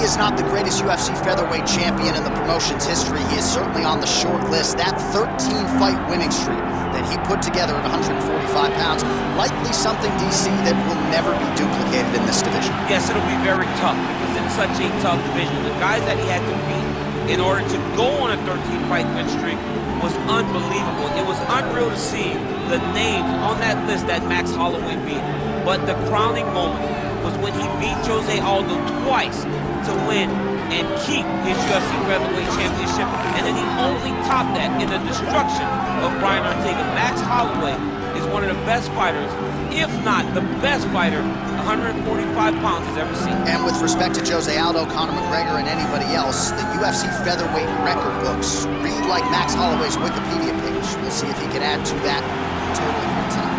is not the greatest UFC featherweight champion in the promotion's history, he is certainly on the short list. That 13-fight winning streak that he put together at 145 pounds, likely something, DC, that will never be duplicated in this division. Yes, it'll be very tough because it's such a tough division. The guys that he had to beat in order to go on a 13-fight win streak was unbelievable. It was unreal to see the names on that list that Max Holloway beat. But the crowning moment was when he beat Jose Aldo twice to win and keep his UFC featherweight championship, and then he only topped that in the destruction of Brian Ortega. Max Holloway is one of the best fighters, if not the best fighter 145 pounds has ever seen. And with respect to Jose Aldo, Conor McGregor, and anybody else, the UFC featherweight record books read like Max Holloway's Wikipedia page. We'll see if he can add to that total here tonight.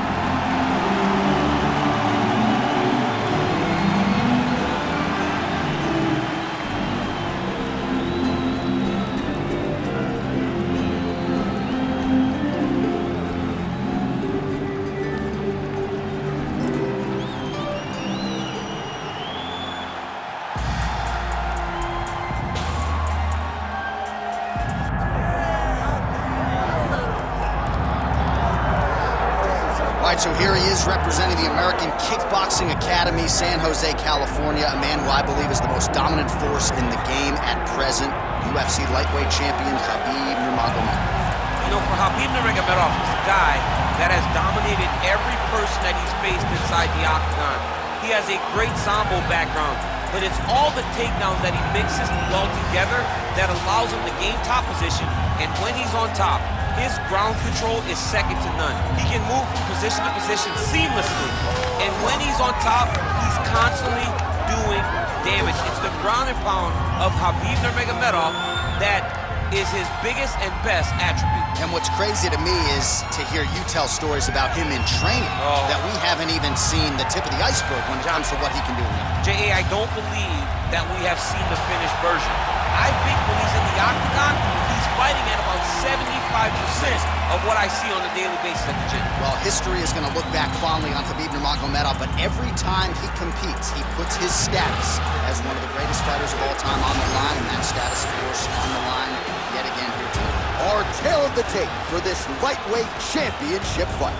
All right, so here he is representing the American Kickboxing Academy, San Jose, California, a man who I believe is the most dominant force in the game at present, UFC lightweight champion Khabib Nurmagomedov. You know, for Khabib Nurmagomedov, he's a guy that has dominated every person that he's faced inside the octagon. He has a great Sambo background, but it's all the takedowns that he mixes well together that allows him to gain top position, and when he's on top, his ground control is second to none. He can move from position to position seamlessly. And when he's on top, he's constantly doing damage. It's the ground and pound of Khabib Nurmagomedov that is his biggest and best attribute. And what's crazy to me is to hear you tell stories about him in training that we haven't even seen the tip of the iceberg when it comes to what he can do now. J.A., I don't believe that we have seen the finished version. I think when he's in the octagon, he's fighting at about 75% of what I see on a daily basis at the gym. Well, history is going to look back fondly on Khabib Nurmagomedov, but every time he competes, he puts his status as one of the greatest fighters of all time on the line, and that status, of course, on the line yet again here tonight. Our tail of the tape for this lightweight championship fight.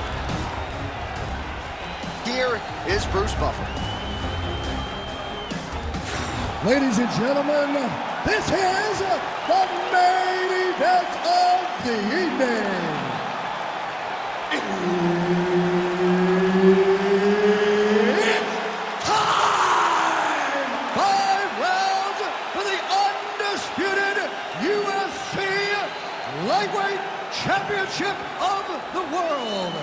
Here is Bruce Buffer. Ladies and gentlemen, this is the main event of the evening. It's time! 5 rounds for the undisputed UFC Lightweight Championship of the world.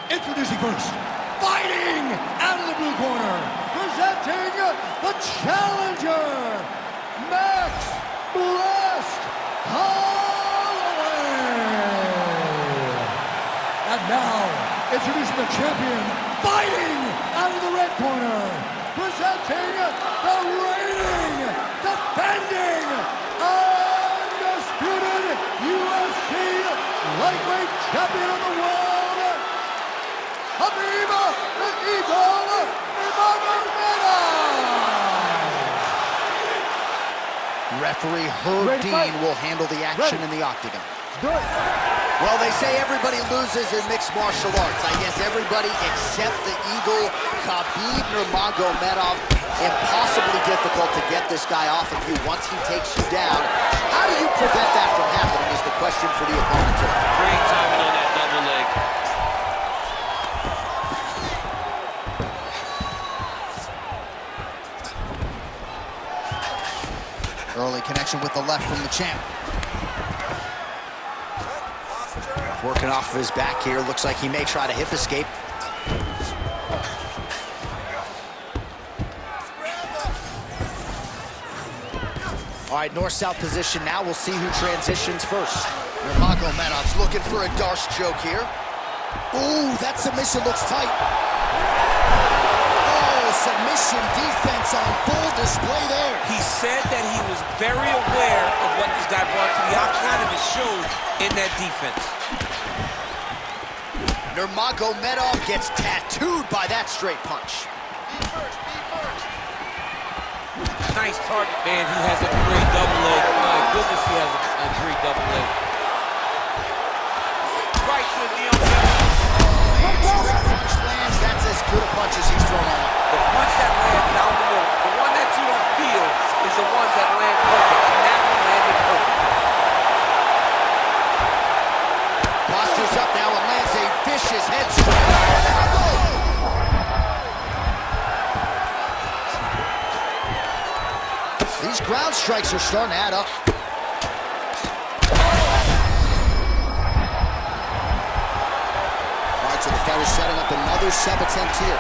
Introducing first, fighting out of the blue corner, presenting the challenger, Max Blessed Holloway. And now, introducing the champion, fighting out of the red corner, presenting the reigning, defending, undisputed UFC lightweight champion of the world, Khabib the Eagle Nurmagomedov. Referee Herb Dean will handle the action in the octagon. Well, they say everybody loses in mixed martial arts. I guess everybody except the Eagle, Khabib Nurmagomedov. Impossibly difficult to get this guy off of you once he takes you down. How do you prevent that from happening is the question for the opponent today. Great timing on that double leg. Early connection with the left from the champ. Working off of his back here. Looks like he may try to hip escape. All right, north-south position now. We'll see who transitions first. Nurmagomedov's looking for a Darce choke here. Ooh, that submission looks tight. Oh, submission defense on full display there. He said that he was very aware of what this guy brought to the octagon, and it showed in that defense. Nurmagomedov gets tattooed by that straight punch. nice target. Man, he has a great double leg. My goodness, he has a great double leg. Right to the knee on him. Punch lands, that's as good a punch as he's thrown on. The punch that lands down the middle, the one that you don't feel, is the ones that land perfect. And that one landed perfect. Postures up now and lands a vicious head strike. These ground strikes are starting to add up. All right, so the fighter's setting up another sub-attempt here.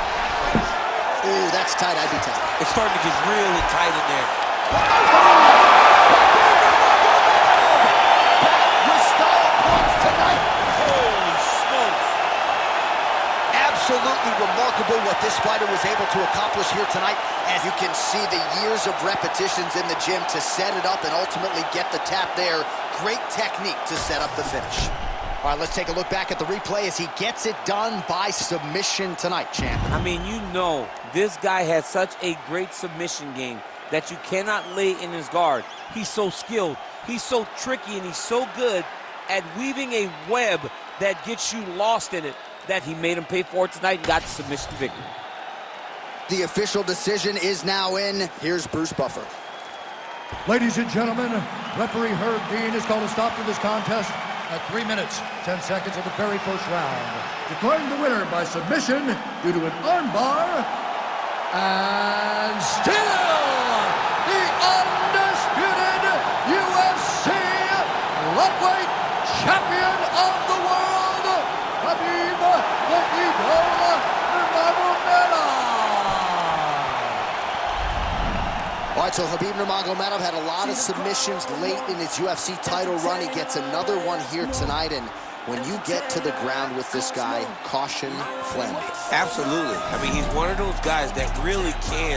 Ooh, that's tight, I'd be tight. It's starting to get really tight in there. With style points tonight. Holy smokes. Absolutely remarkable what this fighter was able to accomplish here tonight. As you can see, the years of repetitions in the gym to set it up and ultimately get the tap there. Great technique to set up the finish. All right, let's take a look back at the replay as he gets it done by submission tonight, champ. I mean, you know, this guy has such a great submission game that you cannot lay in his guard. He's so skilled, he's so tricky, and he's so good at weaving a web that gets you lost in it that he made him pay for it tonight and got the submission victory. The official decision is now in. Here's Bruce Buffer. Ladies and gentlemen, referee Herb Dean has called a stop to this contest at 3 minutes, 10 seconds of the very first round, declaring the winner by submission due to an armbar, and still the undisputed UFC lightweight champion of the world, Khabib the Eagle Nurmagomedov. All right, so Khabib Nurmagomedov had a lot of submissions late in his UFC title run. He gets another one here tonight, and when you get to the ground with this guy, caution, phlegm. Absolutely. I mean, he's one of those guys that really can